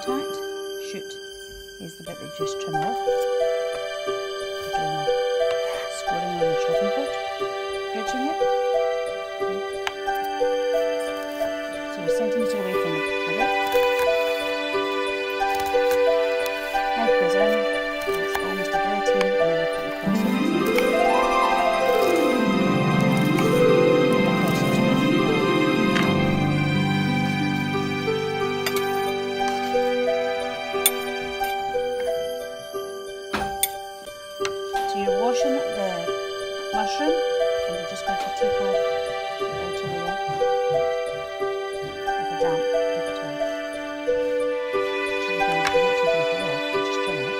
contact. Shoot is the bit that you just trim off. We're doing a scoring on the chopping board, edging it. Okay. So we're a centimetre away from the lip. Knife goes in, it's almost a guillotine, and then we put the crossover in. So you're washing the mushroom, and you're just going to take off the outer layer with a damp paper towel. Which is again, if you don't take anything off, you just trim it,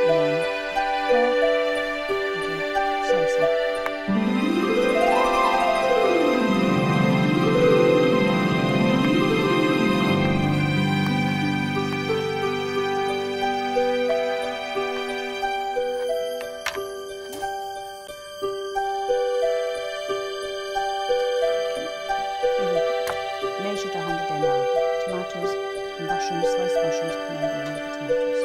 and then curl and do slicing. Measured 100 ml. Tomatoes and mushrooms, sliced mushrooms, can then go in with the tomatoes.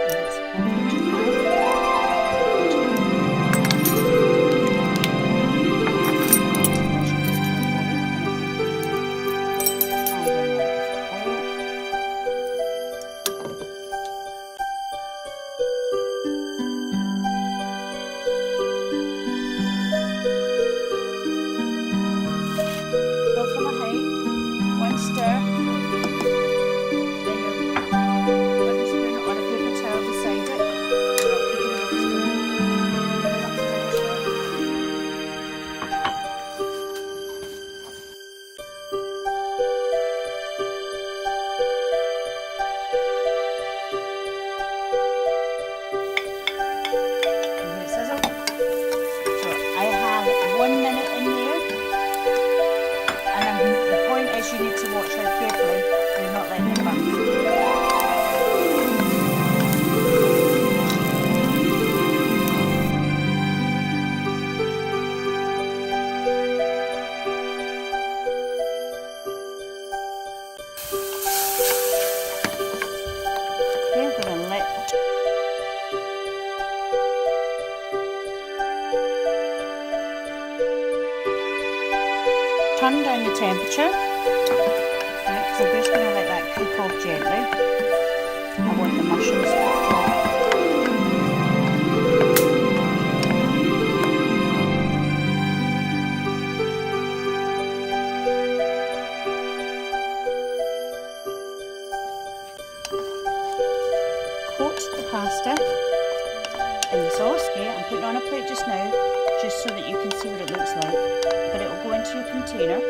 And it's 105. From a height, one stir, then you put the spoon on a paper towel beside it. Okay, sizzle. So I have 1 minute in there. And the point is you need to watch out carefully, you're not letting it burn. Okay, we're going to let turn down the temperature. Right, so we're just going to let that cook off gently. I want the mushrooms to cook. Coat the pasta in the sauce. Okay, I'm putting it on a plate just now, just so that you can see what it looks like. But it will go into your container.